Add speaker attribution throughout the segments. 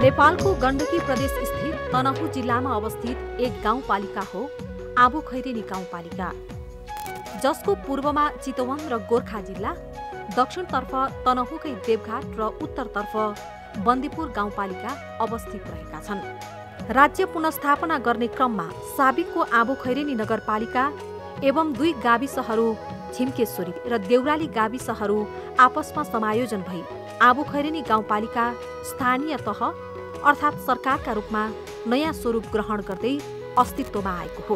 Speaker 1: नेपालको गण्डकी प्रदेश स्थित तनहुँ जिल्लामा अवस्थित एक गाउँपालिका हो आबुखैरेनी गाउँपालिका, जसको पूर्वमा चितवन र गोर्खा जिल्ला, दक्षिणतर्फ तनहुँकै देवघाट र उत्तरतर्फ बन्दीपुर गाउँपालिका अवस्थित रहेका छन्। राज्य पुनर्स्थापना गर्ने क्रममा साबिकको आबुखैरेनी नगरपालिका एवं दुई गाविसहरू छिम्केश्वरी र देउराली गाविसहरू आपसमा समायोजन भई आबुखैरेनी गाउँपालिका स्थानीय तह अर्थात् सरकारका रूपमा नयाँ स्वरूप ग्रहण गर्दै अस्तित्वमा आएको हो।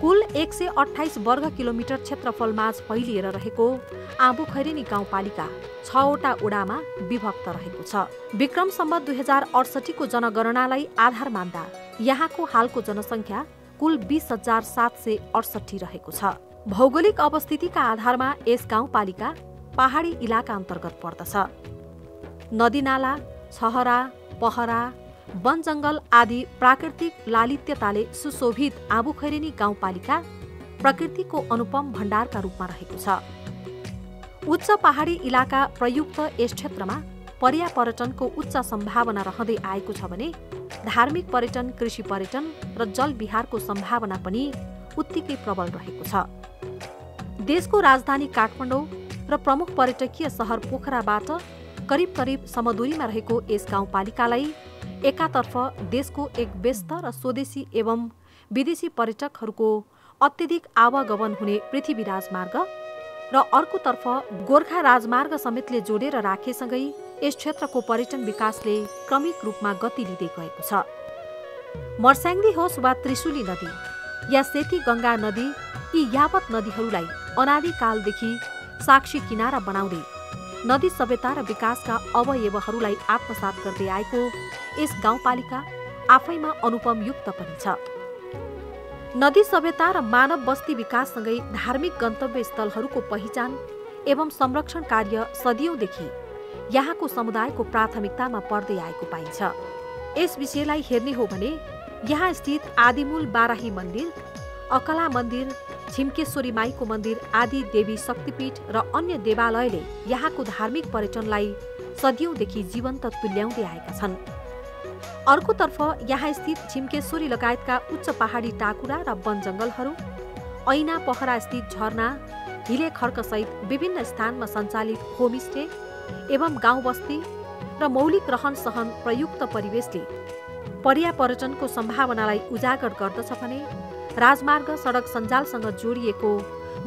Speaker 1: कुल 128 वर्ग किलोमिटर क्षेत्रफलमाझ फैलिएर रहेको आबुखैरेनी गाउँपालिका 6वटा वडामा विभक्त रहेको छ। विक्रम सम्वत 2068 को जनगणनालाई आधार मान्दा यहाँको हालको जनसङ्ख्या कुल 20,768 रहेको छ। भौगोलिक अवस्थितिका आधारमा यस गाउँपालिका पहाडी इलाका अन्तर्गत पर्दछ। नदीनाला, छहरा, पहरा, वन जङ्गल आदि प्राकृतिक लालित्यताले सुशोभित आबुखैरेनी गाउँपालिका प्रकृतिको अनुपम भण्डारका रूपमा रहेको छ। उच्च पहाडी इलाका प्रयुक्त यस क्षेत्रमा पर्यापर्यटनको उच्च सम्भावना रहँदै आएको छ भने धार्मिक पर्यटन, कृषि पर्यटन र जलविहारको सम्भावना पनि उत्तिकै प्रबल रहेको छ। देशको राजधानी काठमाडौँ र प्रमुख पर्यटकीय सहर पोखराबाट करिब करिब समदूरीमा रहेको यस गाउँपालिकालाई एकातर्फ देशको एक व्यस्त र स्वदेशी एवं विदेशी पर्यटकहरूको अत्यधिक आवागमन हुने पृथ्वी राजमार्ग र अर्कोतर्फ गोर्खा राजमार्ग समेतले जोडेर राखेसँगै यस क्षेत्रको पर्यटन विकासले क्रमिक रूपमा गति लिँदै गएको छ। मर्स्याङ्दी होस् वा त्रिशुली नदी या सेती गङ्गा नदी, यी यावत नदीहरूलाई अनादिकालदेखि साक्षी किनारा बनाउँदै नदी सभ्यता र विकासका अवयवहरूलाई आत्मसात गर्दै आएको यस गाउँपालिका आफैमा अनुपम युक्त पनि छ। नदी सभ्यता र मानव बस्ती विकाससँगै धार्मिक गन्तव्य स्थलहरूको पहिचान एवं संरक्षण कार्य सदियौंदेखि यहाँको समुदायको प्राथमिकतामा पर्दै आएको पाइन्छ। यस विषयलाई हेर्ने हो भने यहाँ स्थित आदिमूल बाराही मन्दिर, अकला मन्दिर, छिम्केश्वरी माईको मन्दिर आदि देवी शक्तिपीठ र अन्य देवालयले यहाँको धार्मिक पर्यटनलाई सदियौंदेखि जीवन्त तुल्याउँदै आएका छन्। अर्कोतर्फ यहाँ स्थित छिम्केश्वरी लगायतका उच्च पहाडी टाकुरा र वन जङ्गलहरू, ऐना पहरा स्थित झरना, हिले खड्कसहित विभिन्न स्थानमा सञ्चालित होमस्टे एवं गाउँ बस्ती र मौलिक रहन सहन प्रयुक्त परिवेशले पर्यापर्यटनको सम्भावनालाई उजागर गर्दछ भने राजमार्ग सडक सञ्जालसँग जोडिएको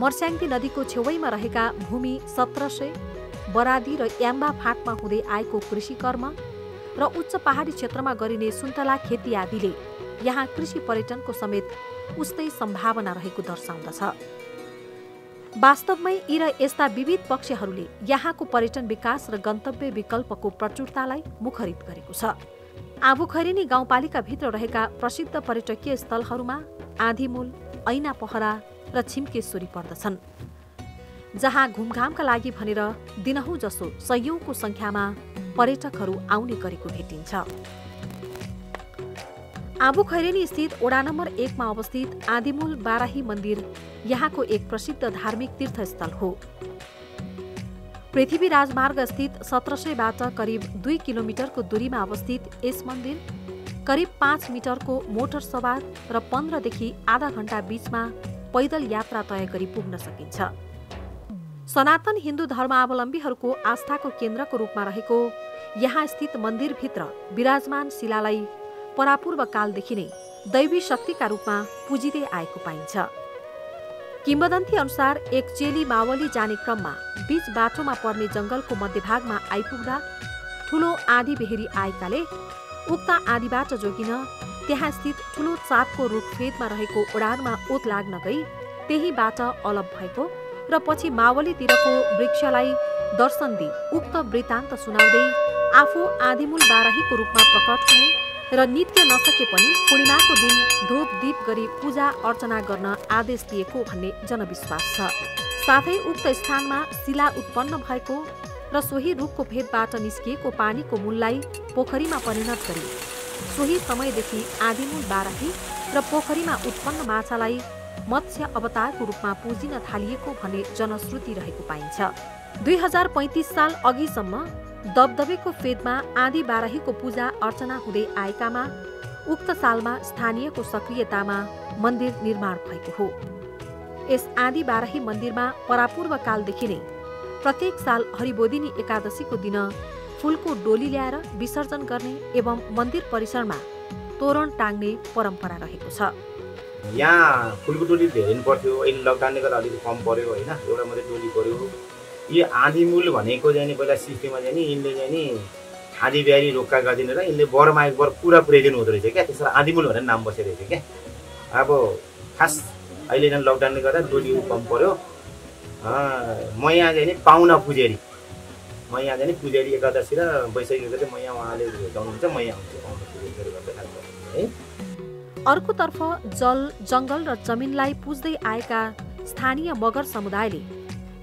Speaker 1: मर्स्याङ्दी नदीको छेउैमा रहेका भूमि 1700, बरादी र याम्बा फाँटमा हुँदै आएको कृषि कर्म र उच्च पहाडी क्षेत्रमा गरिने सुन्तला खेती आदिले यहाँ कृषि पर्यटनको समेत उस्तै सम्भावना रहेको दर्शाउँदछ। वास्तवमै यी र यस्ता विविध पक्षहरूले यहाँको पर्यटन विकास र गन्तव्य विकल्पको प्रचुरतालाई मुखरित गरेको छ। आबुखैरेनी गाउँपालिकाभित्र रहेका प्रसिद्ध पर्यटकीय स्थलहरूमा आँधीमूल, ऐना पहरा र छिम्केश्वरी पर्दछन्, जहाँ घुमघामका लागि भनेर दिनहुँ जसो सयौंको संख्यामा पर्यटकहरू आउने गरेको भेटिन्छ। आबुखैरेनी स्थित वडा नम्बर 1 मा अवस्थित आदिमूल बाराही मन्दिर यहाँको एक प्रसिद्ध धार्मिक तीर्थस्थल हो। पृथ्वी राजमार्ग स्थित 1700बाट करिब 2 किलोमिटरको दूरीमा अवस्थित यस मन्दिर करिब 5 मिटरको मोटर सवार र 15 देखि आधा घण्टा बीचमा पैदल यात्रा तय गरी पुग्न सकिन्छ। सनातन हिन्दू धर्मावलम्बीहरूको आस्थाको केन्द्रको रूपमा रहेको यहाँ स्थित मन्दिरभित्र विराजमान शिलालाई परापूर्व कालदेखि नै दैवी शक्तिका रूपमा पुजिँदै आएको पाइन्छ। किम्वदन्ती अनुसार एक चेली मावली जाने क्रममा बीच बाटोमा पर्ने जङ्गलको मध्यभागमा आइपुग्दा ठूलो आँधी बेहेरी आएकाले उक्त आँधीबाट जोगिन त्यहाँ स्थित ठूलो चापको रुखफेदमा रहेको ओडारमा ओत लाग्न गई त्यहीबाट अलप भएको र पछि मावलीतिरको वृक्षलाई दर्शन दिई उक्त वृत्तान्त सुनाउँदै आफू आदिमूल बाराहीको रूपमा प्रकट हुने र नित्य नसके पनि पूर्णिमाको दिन धूप दीप गरी पूजा अर्चना गर्न आदेश दिएको भन्ने जनविश्वास छ। साथै उक्त स्थानमा शिला उत्पन्न भएको र सोही रुखको फेदबाट निस्किएको पानीको मूललाई पोखरीमा परिणत गरी सोही समयदेखि आदिमूल बाराही र पोखरीमा उत्पन्न माछालाई मत्स्य अवतारको रूपमा पूजिन थालिएको भन्ने जनश्रुति रहेको पाइन्छ। 2035 साल अघिसम्म दबदबेको फेदमा आँधी बाराहीको पूजा अर्चना हुँदै आएकामा उक्त सालमा स्थानीयको सक्रियतामा मन्दिर निर्माण भएको हो। यस आँधी बाराही मन्दिरमा परापूर्व कालदेखि नै प्रत्येक साल हरिबोधिनी एकादशीको दिन फूलको डोली ल्याएर विसर्जन गर्ने एवं मन्दिर परिसरमा तोरण टाङ्ने परम्परा रहेको छ।
Speaker 2: यहाँ फूलको डोली धेरै पर्थ्यो, अहिले लकडाउनले गर्दा अलिकति कम पर्यो होइन, एउटा मात्रै डोली पर्यो। यो आँधीमूल भनेको चाहिँ नि पहिला सिस्टममा चाहिँ नि यिनले चाहिँ नि आँधी बिहारी रोक्का गरिदिनु र यिनले बरमा एक बर पुरा पुर्याइदिनु हुँदो रहेछ क्या, त्यसरी आँधीमूल भनेर नाम बसेको रहेछ क्या। अब खास अहिले चाहिँ लकडाउनले गर्दा डोली कम पर्यो। म यहाँ चाहिँ नि पाहुना पुजेरी, म यहाँ चाहिँ नि पुजेरी एकादशी र वैशाखीको चाहिँ म यहाँ उहाँले भेटाउनुहुन्छ, म यहाँ आउँछु पाहुना पुजेरी गर्दै है।
Speaker 1: अर्कोतर्फ जल जङ्गल र जमिनलाई पुज्दै आएका स्थानीय मगर समुदायले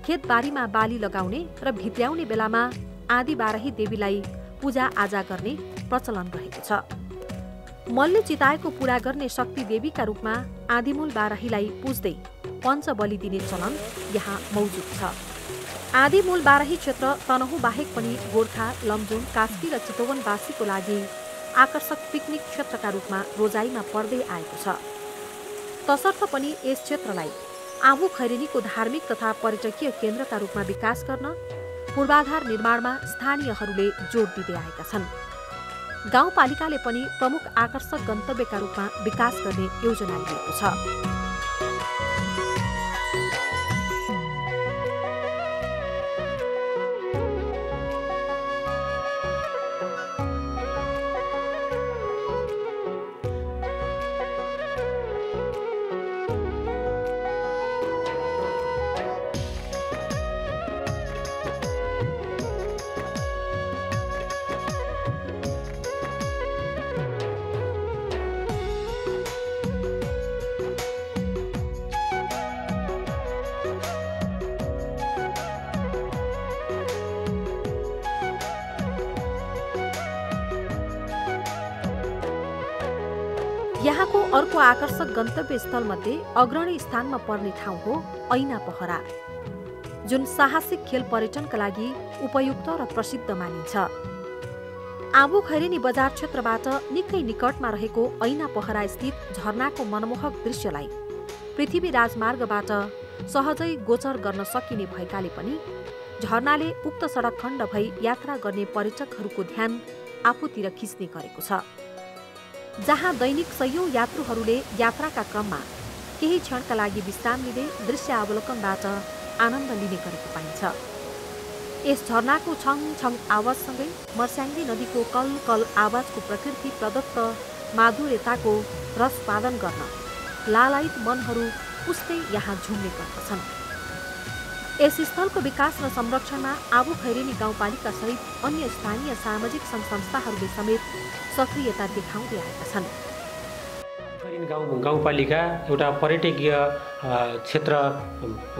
Speaker 1: खेतबारीमा बाली लगाउने र भित्र्याउने बेलामा आँधी बाराही देवीलाई पूजा-आजा गर्ने प्रचलन रहेको छ। मलले चिताएको पूरा गर्ने शक्ति देवीका रूपमा आँधीमूल बाराहीलाई पुज्दै पञ्च बलि दिने चलन यहाँ मौजुद छ। आँधीमूल बाराही क्षेत्र तनहुँ बाहेक पनि गोर्खा, लमजुङ, कास्की र चितवनवासीको लागि आकर्षक पिकनिक क्षेत्रका रूपमा रोजाइमा पर्दै आएको छ। तसर्थ पनि यस क्षेत्रलाई आबु खैरेनीको धार्मिक तथा पर्यटकीय केन्द्रका रूपमा विकास गर्न पूर्वाधार निर्माणमा स्थानीयहरूले जोड दिँदै आएका छन्। गाउँपालिकाले पनि प्रमुख आकर्षक गन्तव्यका रूपमा विकास गर्ने योजना लिएको छ। यहाँको अर्को आकर्षक गन्तव्य स्थलमध्ये अग्रणी स्थानमा पर्ने ठाउँ हो ऐना पहरा, जुन साहसिक खेल पर्यटनका लागि उपयुक्त र प्रसिद्ध मानिन्छ। आबु खैरेनी बजार क्षेत्रबाट निकै निकटमा रहेको ऐना पहरा स्थित झरनाको मनमोहक दृश्यलाई पृथ्वी राजमार्गबाट सहजै गोचर गर्न सकिने भएकाले पनि झरनाले उक्त सडक खण्ड भई यात्रा गर्ने पर्यटकहरूको ध्यान आफूतिर खिच्ने गरेको छ। जहाँ दैनिक सयौं यात्रुहरूले यात्राका क्रममा केही क्षणका लागि विश्राम लिँदै दृश्यावलोकनबाट आनन्द लिने गरेको पाइन्छ। यस झरनाको छङ छङ आवाजसँगै मर्स्याङ्गी नदीको कल कल आवाजको प्रकृति प्रदत्त माधुर्यताको रसपादन गर्न लालायित मनहरू उस्तै यहाँ झुम्ने गर्दछन्। यस स्थलको विकास र संरक्षणमा आबु खैरेनी गाउँपालिका सहित अन्य स्थानीय सामाजिक सङ्घ संस्थाहरूले समेत सक्रियता देखाउँदै आएका छन्।
Speaker 3: गाउँपालिका एउटा पर्यटकीय क्षेत्र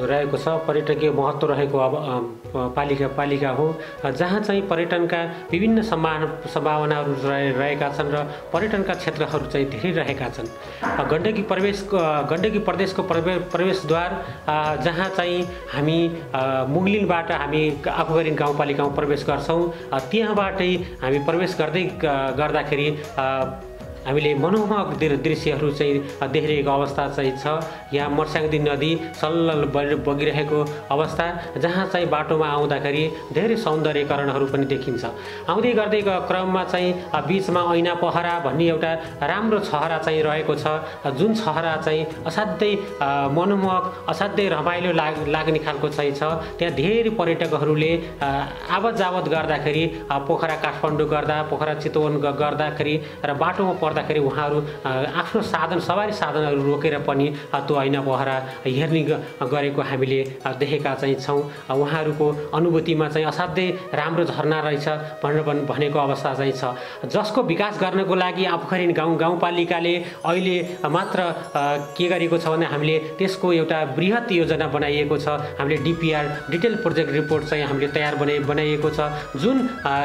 Speaker 3: रहेको छ, पर्यटकीय महत्त्व रहेको पालिका हो, जहाँ चाहिँ पर्यटनका विभिन्न सम्भावनाहरू रहेका छन् र पर्यटनका क्षेत्रहरू चाहिँ धेरै रहेका छन्। गण्डकी प्रदेशको प्रवेशद्वार जहाँ चाहिँ हामी मुगलिनबाट हामी आफूगढी गाउँपालिकामा प्रवेश गर्छौँ, त्यहाँबाटै हामी प्रवेश गर्दाखेरि हामीले मनोहक दृश्यहरू चाहिँ देखिरहेको अवस्था चाहिँ छ। यहाँ मर्स्याङ्दी नदी सल्लल बगिरहेको अवस्था, जहाँ चाहिँ बाटोमा आउँदाखेरि धेरै सौन्दर्यकरणहरू पनि देखिन्छ। आउँदै गर्दै क्रममा चाहिँ बिचमा ऐना पहरा भन्ने एउटा राम्रो छहरा चाहिँ रहेको छ, जुन छहरा चाहिँ असाध्यै मनोहक, असाध्यै रमाइलो लाग्ने खालको चाहिँ छ। त्यहाँ धेरै पर्यटकहरूले आवत जावत गर्दाखेरि पोखरा काठमाडौँ गर्दा, पोखरा चितवन गर्दाखेरि र बाटोमा पर्दाखेरि उहाँहरू आफ्नो सवारी साधनहरू रोकेर पनि त्यो ऐना पहरा हेर्ने गरेको हामीले देखेका चाहिँ छौँ। उहाँहरूको अनुभूतिमा चाहिँ असाध्यै राम्रो झरना रहेछ भनेको अवस्था चाहिँ छ, जसको विकास गर्नको लागि आफूखैरेनी गाउँपालिकाले अहिले मात्र के गरेको छ भने हामीले त्यसको एउटा बृहत योजना बनाइएको छ। हामीले डिपिआर डिटेल प्रोजेक्ट रिपोर्ट चाहिँ हामीले तयार बनाइएको छ, जुन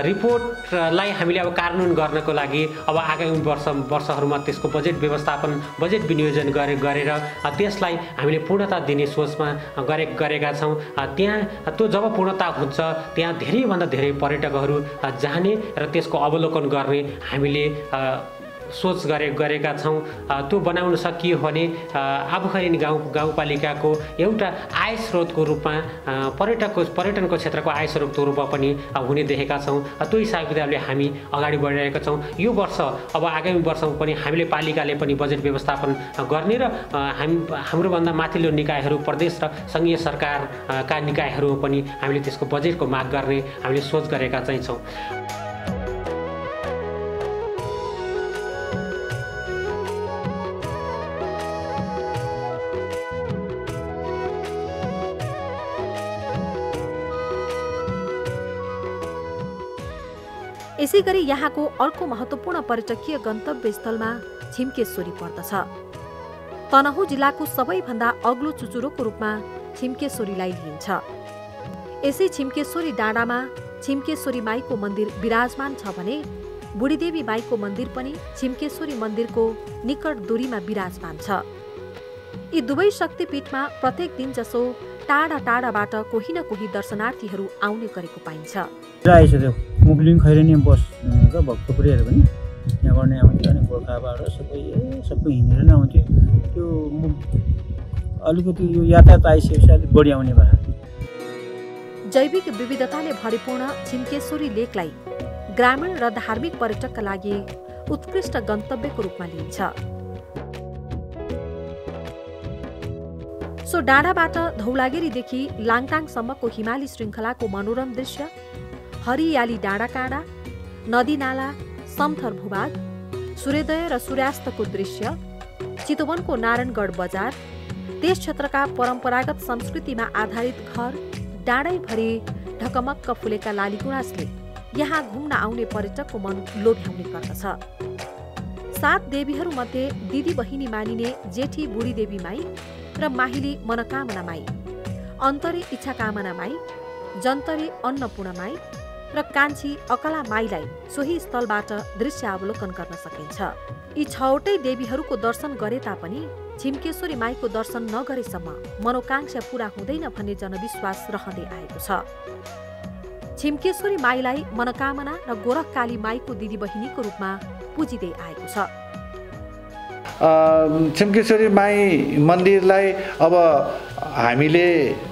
Speaker 3: रिपोर्टलाई हामीले अब कार्यान्वयन गर्नको लागि अब आगामी वर्षहरूमा त्यसको बजेट व्यवस्थापन बजेट विनियोजन गरेर त्यसलाई हामीले पूर्णता दिने सोचमा गरेका छौँ। त्यहाँ त्यो जब पूर्णता हुन्छ त्यहाँ धेरैभन्दा धेरै पर्यटकहरू जाने र त्यसको अवलोकन गर्ने हामीले सोच गरेका छौँ। त्यो बनाउन सकियो भने आबुखैरेनी गाउँपालिकाको एउटा आय स्रोतको रूपमा पर्यटनको क्षेत्रको आय स्रोतको रूपमा पनि हुने देखेका छौँ। त्यो हिसाबले हामी अगाडि बढिरहेका छौँ। यो वर्ष अब आगामी वर्षमा पनि हामीले पालिकाले पनि बजेट व्यवस्थापन गर्ने र हाम्रोभन्दा माथिल्लो निकायहरू प्रदेश र सङ्घीय सरकारका निकायहरूमा पनि हामीले त्यसको बजेटको माग गर्ने हामीले सोच गरेका चाहिँ छौँ।
Speaker 1: यसै गरी यहाँको अर्को महत्त्वपूर्ण पर्यटकीय गन्तव्य स्थलमा छिम्केश्वरी पर्दछ। तनहुँ जिल्लाको सबैभन्दा अग्लो चुचुरोको रूपमा छिम्केश्वरीलाई लिइन्छ। यसै छिम्केश्वरी डाँडामा छिम्केश्वरी माईको मन्दिर विराजमान छ भने बुढीदेवी माईको मन्दिर पनि छिम्केश्वरी मन्दिरको निकट दूरीमा विराजमान छ। यी दुवै शक्तिपीठमा प्रत्येक दिन जसो टाढा टाढाबाट कोही न कोही दर्शनार्थीहरू आउने गरेको पाइन्छ।
Speaker 4: मुगलिङ खैरेनी बस र भक्तपुरीहरू पनि यहाँ गर्ने आउँथ्यो अनि गोर्खाबाट सबै हिँडेर नै आउँथ्यो। त्यो अलिकति यो यातायात आइसकेपछि अलिक बढी आउने भयो।
Speaker 1: जैविक विविधताले भरिपूर्ण छिम्केश्वरी लेकलाई ग्रामीण र धार्मिक पर्यटकका लागि उत्कृष्ट गन्तव्यको रूपमा लिइन्छ। सो डाँडाबाट धौलागिरीदेखि लाङटाङसम्मको हिमाली श्रृङ्खलाको मनोरम दृश्य, हरियाली डाँडाकाँडा, नदीनाला, समथर भूभाग, सूर्योदय र सूर्यास्तको दृश्य, चितवनको नारायणगढ बजार, त्यस क्षेत्रका परम्परागत संस्कृतिमा आधारित घर, डाँडैभरि ढकमक्क फुलेका लालीगुँरासले यहाँ घुम्न आउने पर्यटकको मन लोभ्याउने गर्दछ। 7 देवीहरूमध्ये दिदी बहिनी मानिने जेठी बुढी देवी माई र माहिली मनोकामना माई, अन्तरे इच्छाकामना माई, जन्तरे अन्नपूर्ण माई र कान्छी अकला माईलाई सोही स्थलबाट दृश्य अवलोकन गर्न सकिन्छ। यी 6वटै देवीहरूको दर्शन गरे तापनि छिम्केश्वरी माईको दर्शन नगरेसम्म मनोकांक्षा पूरा हुँदैन भन्ने जनविश्वास रहँदै आएको छ। छिम्केश्वरी माईलाई मनोकामना र गोरखकाली माईको दिदी बहिनीको रूपमा पुजिँदै आएको छ।
Speaker 5: छिम्केश्वरी माई मन्दिरलाई अब हामीले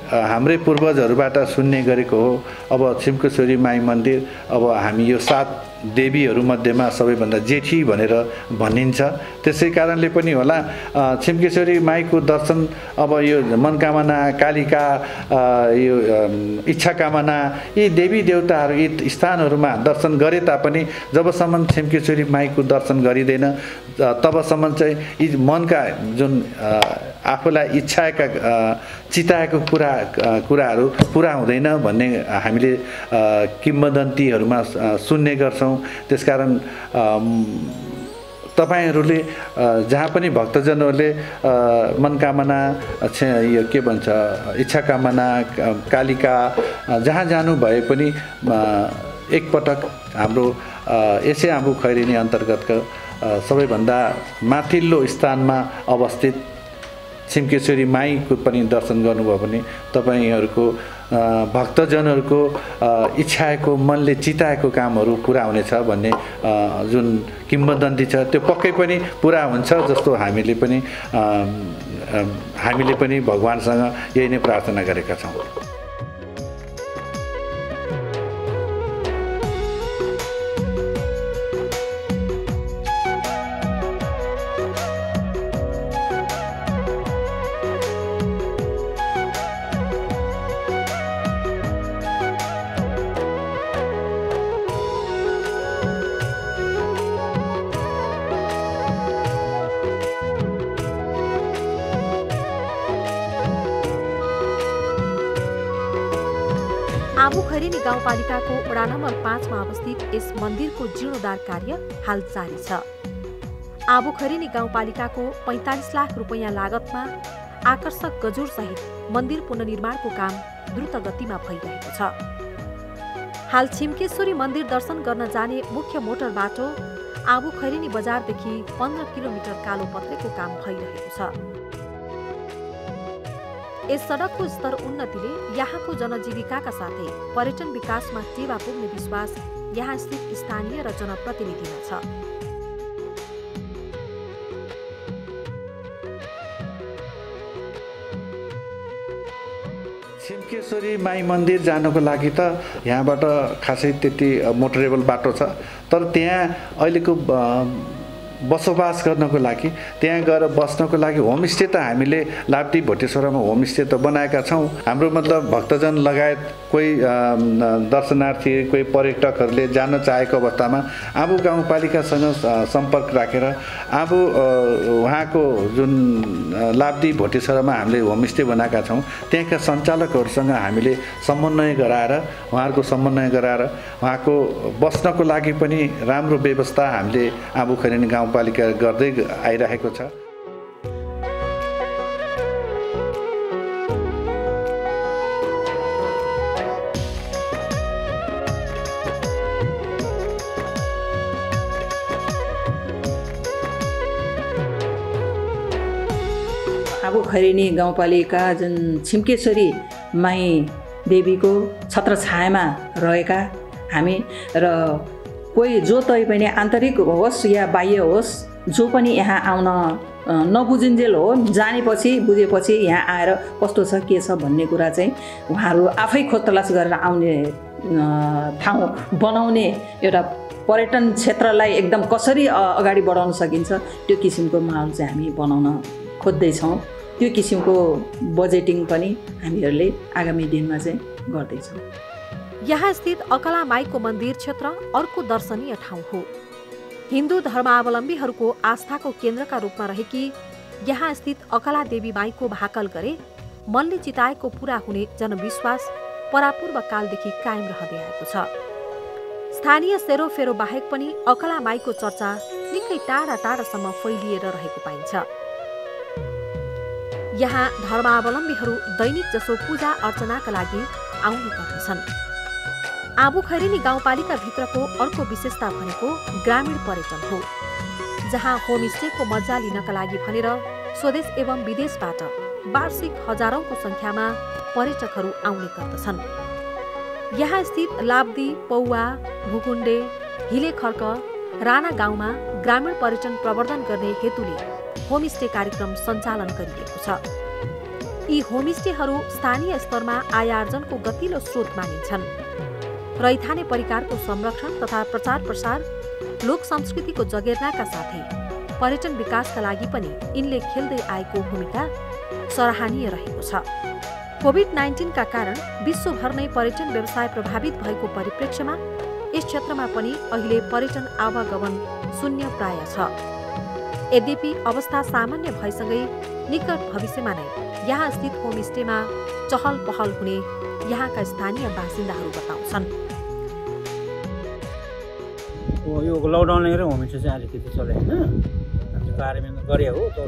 Speaker 5: हाम्रै पूर्वजहरूबाट सुन्ने गरेको हो। अब छिम्केश्वरी माई मन्दिर अब हामी यो 7 देवीहरू मध्येमा सबैभन्दा जेठी भनेर भनिन्छ। त्यसै कारणले पनि होला छिम्केश्वरी माईको दर्शन अब यो मनकामना, कालिका, यो इच्छाकामना, यी देवी देवताहरू यी स्थानहरूमा दर्शन गरे तापनि जबसम्म छिम्केश्वरी माईको दर्शन गरिँदैन तबसम्म चाहिँ यी मनका जुन आफूलाई इच्छाएका चिताएको कुराहरू पुरा हुँदैन भन्ने हामीले किम्वदन्तीहरूमा सुन्ने गर्छौँ। त्यसकारण तपाईँहरूले जहाँ पनि भक्तजनहरूले मनकामना, यो के भन्छ, इच्छाकामना, कालिका जहाँ जानु भए पनि एकपटक हाम्रो यसै आबु खैरेनी अन्तर्गतको सबैभन्दा माथिल्लो स्थानमा अवस्थित छिम्केश्वरी माईको पनि दर्शन गर्नुभयो भने तपाईँहरूको भक्तजनहरूको इच्छाएको, मनले चिताएको कामहरू पुरा हुनेछ भन्ने जुन किम्वदन्ती छ त्यो पक्कै पनि पुरा हुन्छ जस्तो हामीले पनि भगवानसँग यही नै प्रार्थना गरेका छौँ।
Speaker 1: आबु खैरेनी गाउँपालिकाको वडा नम्बर 5 मा अवस्थित यस मन्दिरको जीर्णोद्धार कार्य हाल जारी छ। आबु खैरेनी गाउँपालिकाको 45 लाख रुपैयाँ लागतमा आकर्षक गजुर सहित मन्दिर पुनर्निर्माणको काम द्रुत गतिमा भइरहेको छ। हाल छिम्केश्वरी मन्दिर दर्शन गर्न जाने मुख्य मोटर बाटो आबु खैरेनी बजारदेखि 15 किलोमिटर कालो पत्रेको काम भइरहेको छ। यस सडकको स्तर उन्नतिले यहाँको जनजीविकाका साथै पर्यटन विकासमा टेवा पुग्ने विश्वास यहाँ स्थित स्थानीय र जनप्रतिनिधिमा छ।
Speaker 5: छिम्केश्वरी माई मन्दिर जानको लागि त यहाँबाट खासै त्यति मोटरेबल बाटो छ, तर त्यहाँ अहिलेको बसोबास गर्नको लागि, त्यहाँ गएर बस्नको लागि होमस्टे त हामीले लाप्टी भोटेश्वरमा होमस्टे त बनाएका छौँ। हाम्रो मतलब भक्तजन लगायत कोही दर्शनार्थी, कोही पर्यटकहरूले जान चाहेको अवस्थामा आबु गाउँपालिकासँग सम्पर्क राखेर आबु उहाँको जुन लाप्टी भोटेश्वरमा हामीले होमस्टे बनाएका छौँ, त्यहाँका सञ्चालकहरूसँग हामीले समन्वय गराएर उहाँको बस्नको लागि पनि राम्रो व्यवस्था हामीले आबु खैरेनी गाउँपालिका गर्दै आइरहेको छ।
Speaker 6: आबु खैरेनी गाउँपालिका जुन छिम्केश्वरी माई देवीको छत्रछायामा रहेका हामी र कोही जो तै पनि आन्तरिक होस् या बाह्य होस्, जो पनि यहाँ आउन नबुझिन्जेल हो, जानेपछि बुझेपछि यहाँ आएर कस्तो छ के छ भन्ने कुरा चाहिँ उहाँहरू आफै खोज तलास गरेर आउने ठाउँ बनाउने, एउटा पर्यटन क्षेत्रलाई एकदम कसरी अगाडि बढाउन सकिन्छ त्यो किसिमको माहौल चाहिँ हामी बनाउन खोज्दैछौँ। त्यो किसिमको बजेटिङ पनि हामीहरूले आगामी दिनमा चाहिँ गर्दैछौँ।
Speaker 1: यहाँ स्थित अकला माईको मन्दिर क्षेत्र अर्को दर्शनीय ठाउँ हो। हिन्दू धर्मावलम्बीहरूको आस्थाको केन्द्रका रूपमा रहेकी यहाँ स्थित अकला देवी माईको भाकल गरे मनले चिताएको पूरा हुने जनविश्वास परापूर्व कालदेखि कायम रहँदै आएको छ। स्थानीय सेरोफेरो बाहेक पनि अकला माईको चर्चा निकै टाढा टाढासम्म फैलिएर रहेको पाइन्छ। यहाँ धर्मावलम्बीहरू दैनिक जसो पूजा अर्चनाका लागि आउने गर्दछन्। आबु खैरेनी गाउँपालिका भित्रको अर्को विशेषता भनेको ग्रामीण पर्यटन हो, जहाँ होमस्टेको मजा लिनका लागि भनेर स्वदेश एवं विदेशबाट वार्षिक हजारौंको संख्यामा पर्यटकहरू आउने गर्दछन्। यहाँ स्थित लाब्दी, पौवा, भुकुण्डे, हिलेखर्क, राणा गाउँमा ग्रामीण पर्यटन प्रवर्धन गर्ने हेतुले होमस्टे कार्यक्रम सञ्चालन गरिएको छ। यी होमस्टेहरू स्थानीय स्तरमा आयार्जनको गतिलो स्रोत मानिन्छन्। रैथाने परिकारको संरक्षण तथा प्रचार प्रसार, लोक संस्कृतिको जगेर्नाका साथै पर्यटन विकासका लागि पनि यिनले खेल्दै आएको भूमिका सराहनीय रहेको छ। कोभिड-19 का कारण विश्वभर नै पर्यटन व्यवसाय प्रभावित भएको परिप्रेक्ष्यमा यस क्षेत्रमा पनि अहिले पर्यटन आवागमन शून्य प्राय छ। यद्यपि अवस्था सामान्य भएसँगै निकट भविष्यमा नै यहाँ स्थित होमस्टेमा चहल पहल हुने यहाँका स्थानीय बासिन्दाहरू बताउँछन्।
Speaker 4: यो लकडाउनले गर्दा होमस्टे चाहिँ अलिकति चले होइन, त्यो कार्यान्वयन गरे हो, तर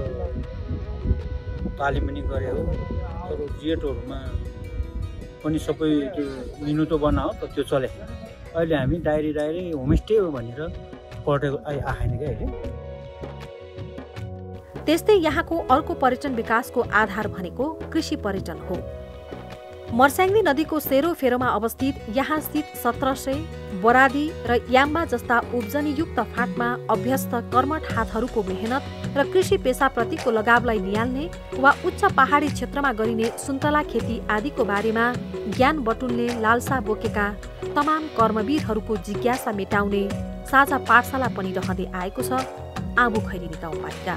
Speaker 4: तालिम पनि गरे हो, तर जेटहरूमा पनि सबै त्यो मिनु त बनाओ त त्यो चले। अहिले हामी डाइरी होमस्टे हो भनेर पर्यटक आएन क्या अहिले।
Speaker 1: त्यस्तै यहाँको अर्को पर्यटन विकासको आधार भनेको कृषि पर्यटन हो। मर्स्याङ्दी नदीको सेरोफेरोमा अवस्थित यहाँ स्थित 1700 बरादी र याम्बा जस्ता उब्जनीयुक्त फाँटमा अभ्यस्त कर्मठ हातहरूको मेहनत र कृषि पेसाप्रतिको लगावलाई निहाल्ने वा उच्च पहाडी क्षेत्रमा गरिने सुन्तला खेती आदिको बारेमा ज्ञान बटुल्ने लालसा बोकेका तमाम कर्मवीरहरूको जिज्ञासा मेटाउने साझा पाठशाला पनि रहँदै आएको छ आबु खैरेनी गाउँपालिका।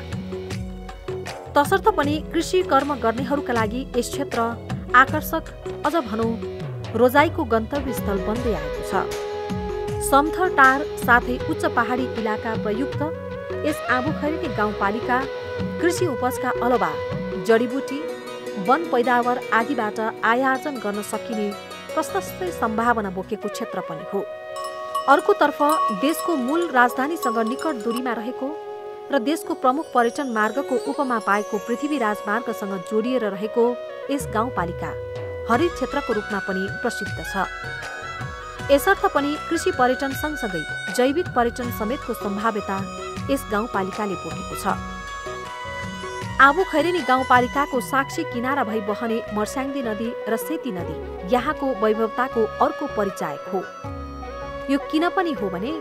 Speaker 1: तसर्थ पनि कृषि कर्म गर्नेहरूका लागि यस क्षेत्र आकर्षक, अझ भनौँ रोजाइको गन्तव्य स्थल बन्दै आएको छ। समथर टार साथै उच्च पहाडी इलाका प्रयुक्त यस आबु खैरेनी गाउँपालिका कृषि उपजका अलावा जडीबुटी, वन पैदावार आदिबाट आयार्जन गर्न सकिने प्रशस्त सम्भावना बोकेको क्षेत्र पनि हो। अर्कोतर्फ देशको मूल राजधानीसँग निकट दूरीमा रहेको र देशको प्रमुख पर्यटन मार्गको उपमा पाएको पृथ्वी राजमार्गसँग जोडिएर रहेको यस गाउँपालिका हरित क्षेत्रको रूपमा पनि प्रसिद्ध छ। यसर्थ पनि कृषि पर्यटन सँगसँगै जैविक पर्यटन समेतको सम्भाव्यता यस गाउँपालिकाले बोकेको छ। आबुखैरेनी गाउँपालिकाको साक्षी किनारा भई बहने मर्स्याङ्दी नदी र सेती नदी यहाँको वैभवताको अर्को परिचायक हो। यो किन पनि हो भने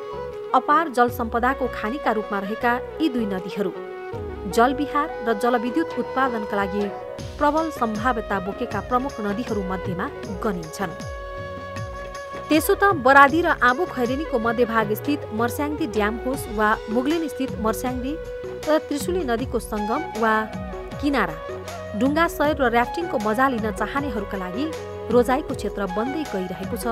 Speaker 1: अपार जल सम्पदाको खानीका रूपमा रहेका यी दुई नदीहरू जलविहार र जलविद्युत उत्पादनका लागि प्रबल सम्भाव्यता बोकेका प्रमुख नदीहरू मध्येमा गनिन्छन्। त्यसो त बरादी र आबुखैरेनीको मध्यभाग स्थित मर्स्याङ्दी ड्याम होस् वा मुगलिन स्थित मर्स्याङ्दी र त्रिशुली नदीको सङ्गम वा किनारा डुङ्गा सयर र ऱ्याफ्टिङको मजा लिन चाहनेहरूका लागि रोजाइको क्षेत्र बन्दै गइरहेको छ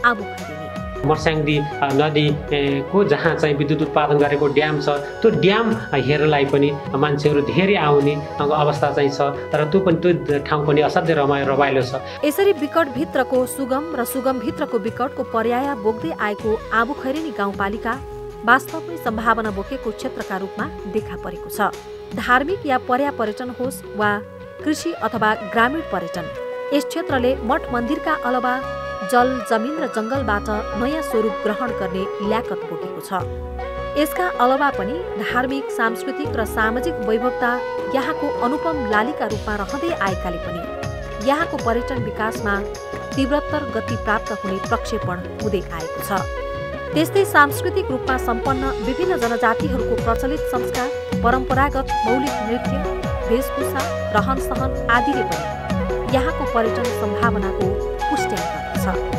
Speaker 1: आबुखैरेनी।
Speaker 3: मर्स्याङ्दी नदीको जहाँ चाहिँ विद्युत उत्पादन गरेको ड्याम छ त्यो ड्याम हेर्नलाई पनि मान्छेहरू धेरै आउने अवस्था चाहिँ छ र त्यो ठाउँ पनि असाध्यै रमाइलो छ।
Speaker 1: यसरी विकटभित्रको सुगम र सुगमभित्रको विकटको पर्याय बोक्दै आएको आबुखैरेनी गाउँपालिका वास्तवमै सम्भावना बोकेको क्षेत्रका रूपमा देखा परेको छ। धार्मिक या पर्यटन होस् वा कृषि अथवा ग्रामीण पर्यटन, यस क्षेत्रले मठ मन्दिरका अलावा जल, जमिन र जङ्गलबाट नयाँ स्वरूप ग्रहण गर्ने ल्याकत बोकेको छ। यसका अलावा पनि धार्मिक, सांस्कृतिक र सामाजिक वैभवता यहाँको अनुपम लालीका रूपमा रहँदै आएकाले पनि यहाँको पर्यटन विकासमा तीव्रतर गति प्राप्त हुने प्रक्षेपण हुँदै आएको छ। त्यस्तै सांस्कृतिक रूपमा सम्पन्न विभिन्न जनजातिहरूको प्रचलित संस्कार, परम्परागत मौलिक नृत्य, वेशभूषा, रहनसहन आदिले पनि यहाँको पर्यटन सम्भावनाको पुष्टि गर्दछ।